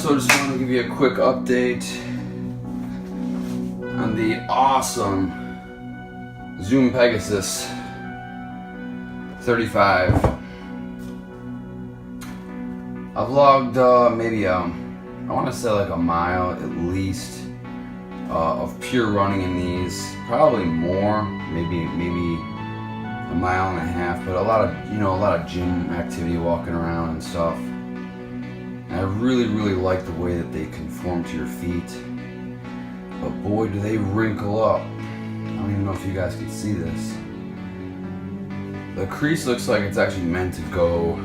So I just want to give you a quick update on the awesome Zoom Pegasus 35. I've logged maybe I want to say like a mile at least of pure running in these, probably more, maybe a mile and a half, but a lot of gym activity, walking around and stuff. And I really like the way that they conform to your feet, but boy do they wrinkle up. I don't even know if you guys can see this. The crease looks like it's actually meant to go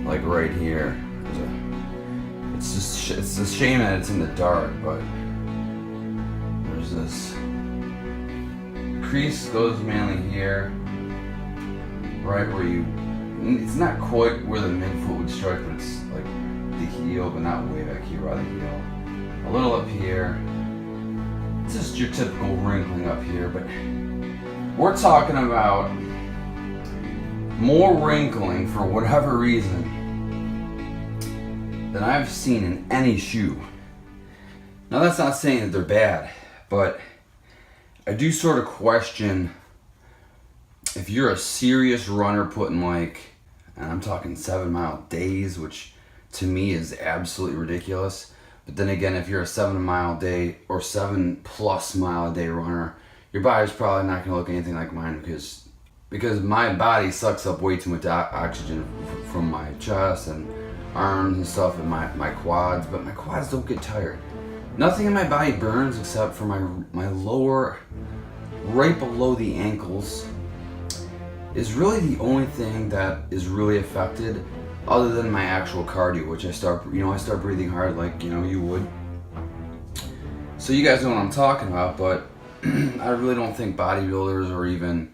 like right here. It's a shame that it's in the dark, but there's this crease goes mainly here, right where it's not quite where the midfoot would strike, but it's like the heel, but not way back here by the heel. A little up here. It's just your typical wrinkling up here, but we're talking about more wrinkling for whatever reason than I've seen in any shoe. Now that's not saying that they're bad, but I do sort of question if you're a serious runner putting like, and I'm talking 7 mile days, which to me is absolutely ridiculous. But then again, if you're a 7 mile a day or 7+ mile a day runner, your body's probably not gonna look anything like mine because my body sucks up way too much oxygen from my chest and arms and stuff and my quads, but my quads don't get tired. Nothing in my body burns except for my lower, right below the ankles, is really the only thing that is really affected, other than my actual cardio, which I start breathing hard like you would. So you guys know what I'm talking about, but I really don't think bodybuilders or even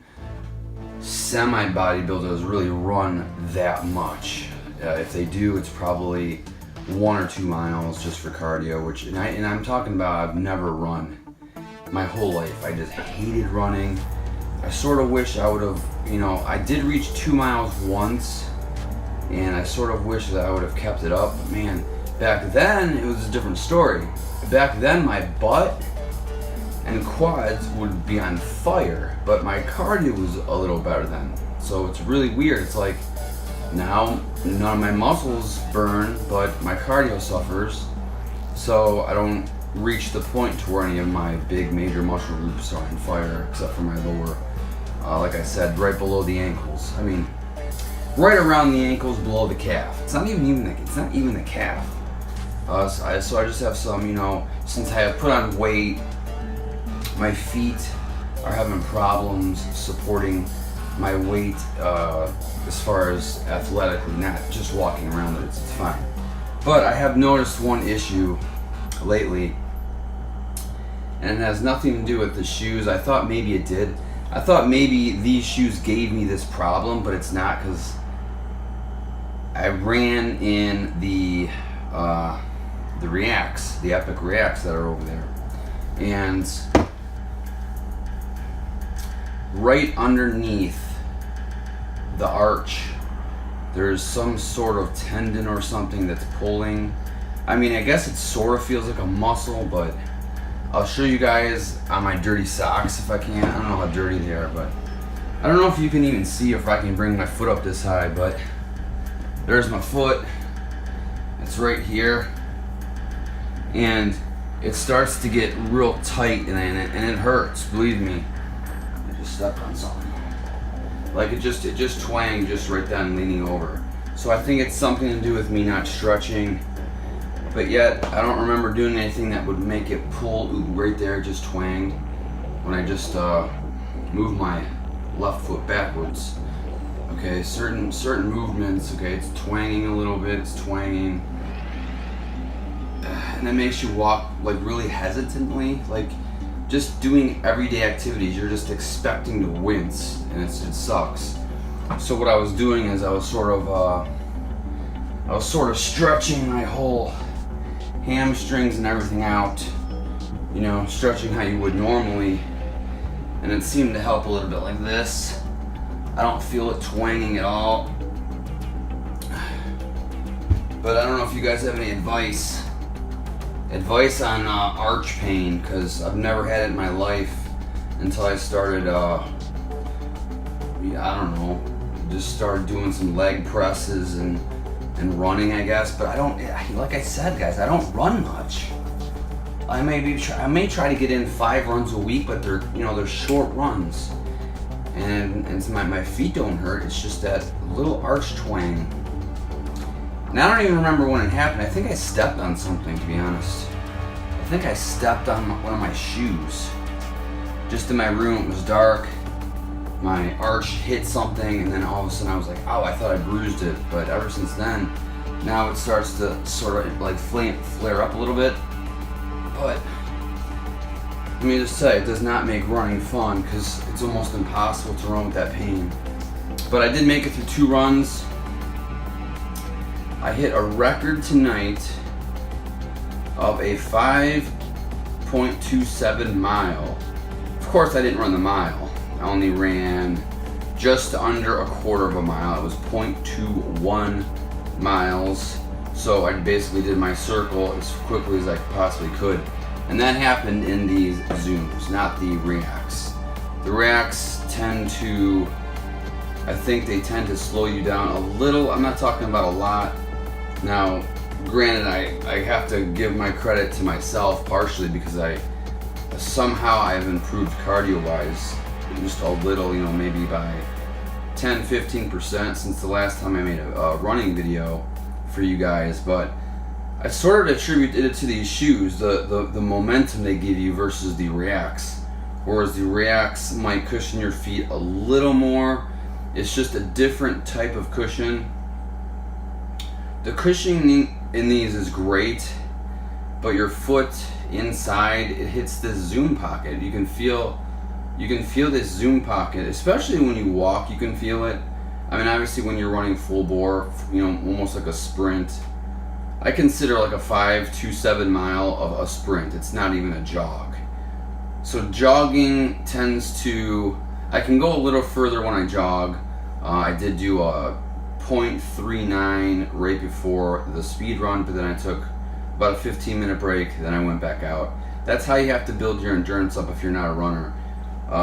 semi-bodybuilders really run that much. If they do, it's probably 1 or 2 miles just for cardio, and I'm talking about I've never run my whole life. I just hated running. I sort of wish I would have, I did reach 2 miles once, and I sort of wish that I would have kept it up. But man, back then it was a different story. Back then my butt and quads would be on fire, but my cardio was a little better then. So it's really weird. It's like now none of my muscles burn, but my cardio suffers. So I don't reach the point to where any of my big major muscle groups are on fire, except for my lower, like I said, right below the ankles. I mean, right around the ankles, below the calf. It's not even the calf. So I just have some, since I have put on weight, my feet are having problems supporting my weight as far as athletically, not just walking around. It's fine. But I have noticed one issue lately, and it has nothing to do with the shoes. I thought maybe it did. I thought maybe these shoes gave me this problem, but it's not, because I ran in the Reacts, the Epic Reacts that are over there, and right underneath the arch there's some sort of tendon or something that's pulling. I mean, I guess it sort of feels like a muscle, but I'll show you guys on my dirty socks if I can. I don't know how dirty they are, but I don't know if you can even see if I can bring my foot up this high, but there's my foot. It's right here, and it starts to get real tight, and it hurts, believe me. I just stepped on something. Like it just twanged just right then leaning over. So I think it's something to do with me not stretching, but yet I don't remember doing anything that would make it pull. Ooh, right there, just twanged when I just moved my left foot backwards. Okay, certain movements, okay, it's twanging a little bit, it's twanging. And that makes you walk like really hesitantly, like just doing everyday activities, you're just expecting to wince, and it sucks. So what I was doing is I was sort of stretching my whole hamstrings and everything out, stretching how you would normally, and it seemed to help a little bit like this. I don't feel it twanging at all. But I don't know if you guys have any advice on arch pain, because I've never had it in my life until I started, I don't know, just started doing some leg presses and running, I guess. But I don't, like I said, guys, I don't run much. I may try to get in 5 runs a week, but they're short runs, and my feet don't hurt. It's just that little arch twang. And I don't even remember when it happened. I think I stepped on something, to be honest. I think I stepped on one of my shoes. Just in my room, it was dark. My arch hit something, and then all of a sudden I was like, "Oh, I thought I bruised it." But ever since then, now it starts to sort of like flare up a little bit. But let me just say, it does not make running fun, because it's almost impossible to run with that pain. But I did make it through 2 runs. I hit a record tonight of a 5.27 mile. Of course, I didn't run the mile. I only ran just under a quarter of a mile. It was 0.21 miles. So I basically did my circle as quickly as I possibly could. And that happened in these zooms, not the reacts. The reacts tend to, I think they tend to slow you down a little. I'm not talking about a lot. Now, granted, I have to give my credit to myself partially, because somehow I've improved cardio-wise just a little, maybe by 10-15% since the last time I made a running video for you guys. But I sort of attributed it to these shoes, the momentum they give you versus the reacts. Whereas the reacts might cushion your feet a little more. It's just a different type of cushion. The cushioning in these is great, but your foot inside, it hits this zoom pocket. You can feel this zoom pocket, especially when you walk. You can feel it. I mean, obviously when you're running full bore, almost like a sprint. I consider like a 5.27 mile of a sprint. It's not even a jog. So jogging tends to, I can go a little further when I jog. I did do a 0.39 right before the speed run, but then I took about a 15-minute break, then I went back out. That's how you have to build your endurance up if you're not a runner.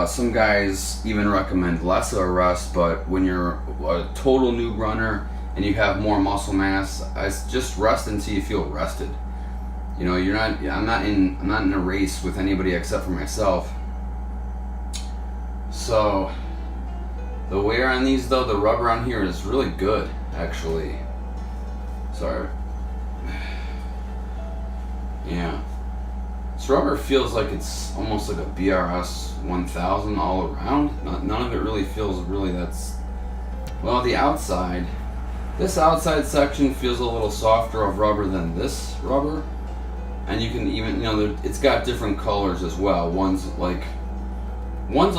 Some guys even recommend less of a rest, but when you're a total new runner and you have more muscle mass, just rest until you feel rested. I'm not in a race with anybody except for myself. So the wear on these, though, the rubber on here is really good, actually. Sorry. Yeah. This rubber feels like it's almost like a BRS 1000 all around. None of it really feels well, the outside. This outside section feels a little softer of rubber than this rubber. And you can even, it's got different colors as well. One's a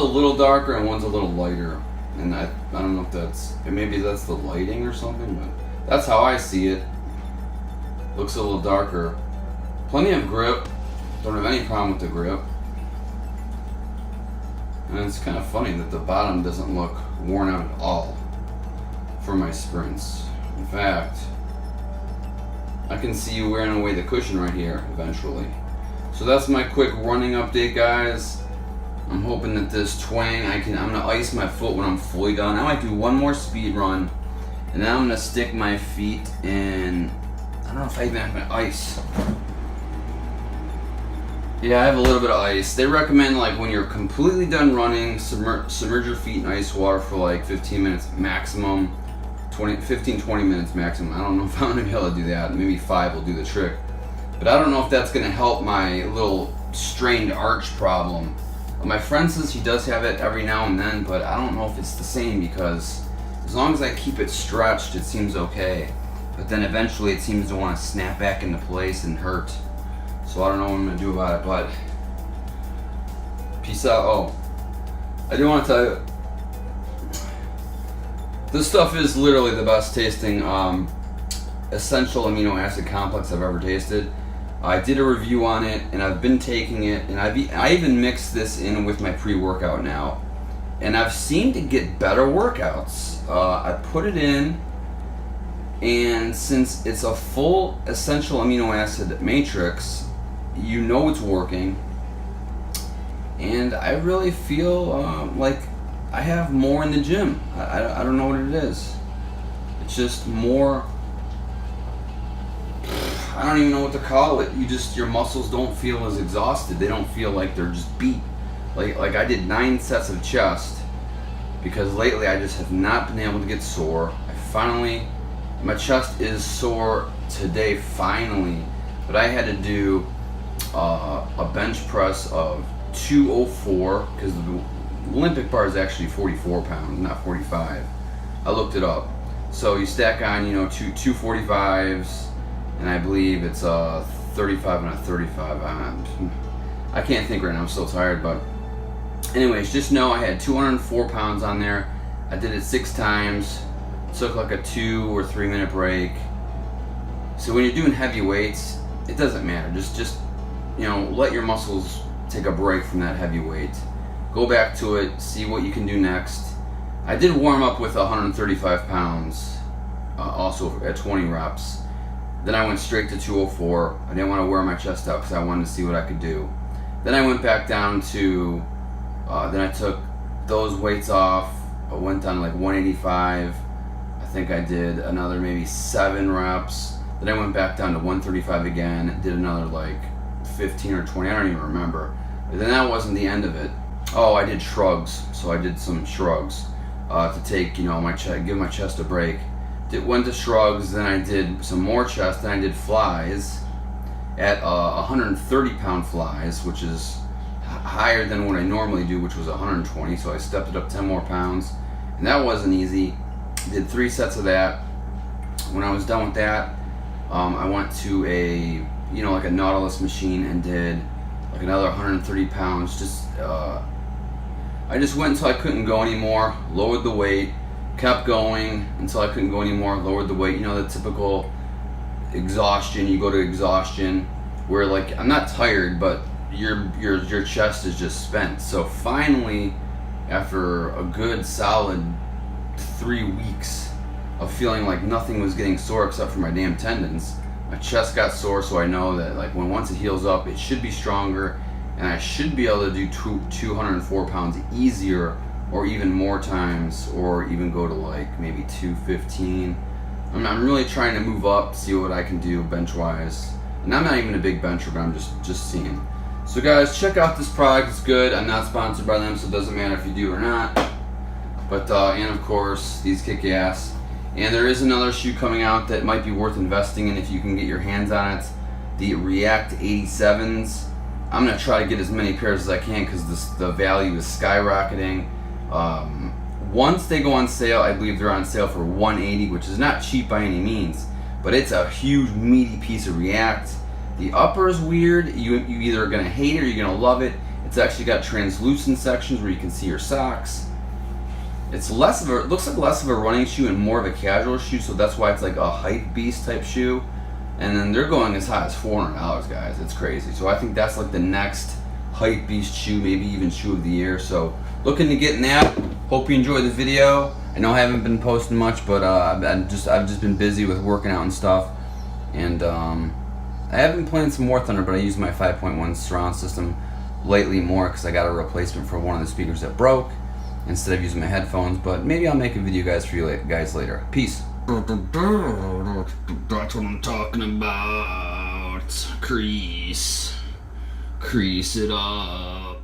little darker and one's a little lighter. And I don't know if maybe that's the lighting or something, but that's how I see it. Looks a little darker. Plenty of grip. Don't have any problem with the grip. And it's kind of funny that the bottom doesn't look worn out at all for my sprints. In fact, I can see you wearing away the cushion right here eventually. So that's my quick running update, guys. I'm hoping that this twang, I'm gonna ice my foot when I'm fully done. I might do one more speed run, and then I'm gonna stick my feet in, I don't know if I even have my ice. Yeah, I have a little bit of ice. They recommend, like, when you're completely done running, submerge your feet in ice water for like 15 minutes maximum. 15-20 minutes maximum. I don't know if I'm gonna be able to do that. Maybe 5 will do the trick. But I don't know if that's gonna help my little strained arch problem. My friend says he does have it every now and then, but I don't know if it's the same, because as long as I keep it stretched, it seems okay. But then eventually it seems to want to snap back into place and hurt. So I don't know what I'm going to do about it, but peace out. Oh, I do want to tell you, this stuff is literally the best tasting essential amino acid complex I've ever tasted. I did a review on it, and I've been taking it, and I even mixed this in with my pre-workout now, and I've seemed to get better workouts. I put it in, And since it's a full essential amino acid matrix, you know it's working. And I really feel like I have more in the gym. I don't know what it is. It's just more, I don't even know what to call it. Your muscles don't feel as exhausted. They don't feel like they're just beat. Like I did 9 sets of chest because lately I just have not been able to get sore. My chest is sore today finally, but I had to do a bench press of 204 because the Olympic bar is actually 44 pounds, not 45. I looked it up. So you stack on, 245s, and I believe it's a 35 and a 35. I can't think right now, I'm so tired, but anyways, just know I had 204 pounds on there. I did it 6 times, took like a 2 or 3 minute break. So when you're doing heavy weights, it doesn't matter. Just let your muscles take a break from that heavy weight. Go back to it, see what you can do next. I did warm up with 135 pounds, also at 20 reps. Then I went straight to 204. I didn't want to wear my chest out because I wanted to see what I could do. Then I went back down to, then I took those weights off. I went down to like 185. I think I did another maybe 7 reps. Then I went back down to 135 again, did another like 15 or 20, I don't even remember. But then that wasn't the end of it. Oh, I did shrugs. So I did some shrugs to take, give my chest a break. Went to shrugs, then I did some more chest, then I did flies at 130 pound flies, which is higher than what I normally do, which was 120. So I stepped it up 10 more pounds, and that wasn't easy. Did 3 sets of that. When I was done with that, I went to a like a Nautilus machine and did like another 130 pounds. I just went until I couldn't go anymore, lowered the weight, kept going until I couldn't go anymore, lowered the weight. The typical exhaustion, you go to exhaustion where like I'm not tired, but your chest is just spent. So finally, after a good solid 3 weeks of feeling like nothing was getting sore except for my damn tendons, my chest got sore. So I know that like once it heals up, it should be stronger, and I should be able to do 204 pounds easier, or even more times, or even go to like maybe 215. I'm really trying to move up, see what I can do bench wise. And I'm not even a big bencher, but I'm just seeing. So guys, check out this product. It's good. I'm not sponsored by them, so it doesn't matter if you do or not. But and of course, these kick ass. And there is another shoe coming out that might be worth investing in if you can get your hands on it. The React 87s. I'm gonna try to get as many pairs as I can because the value is skyrocketing. Once they go on sale, I believe they're on sale for $180, which is not cheap by any means, but it's a huge meaty piece of React. The upper is weird. You either are gonna hate it or you're gonna love it. It's actually got translucent sections where you can see your socks. It looks like less of a running shoe and more of a casual shoe, so that's why it's like a hype beast type shoe. And then they're going as high as $400, guys. It's crazy. So I think that's like the next hype beast shoe, maybe even shoe of the year. So looking to get in that. Hope you enjoyed the video. I know I haven't been posting much, but I've just been busy with working out and stuff. And I have been playing some War Thunder, but I use my 5.1 surround system lately more because I got a replacement for one of the speakers that broke instead of using my headphones. But maybe I'll make a video guys for you guys later. Peace. That's what I'm talking about. Crease it up.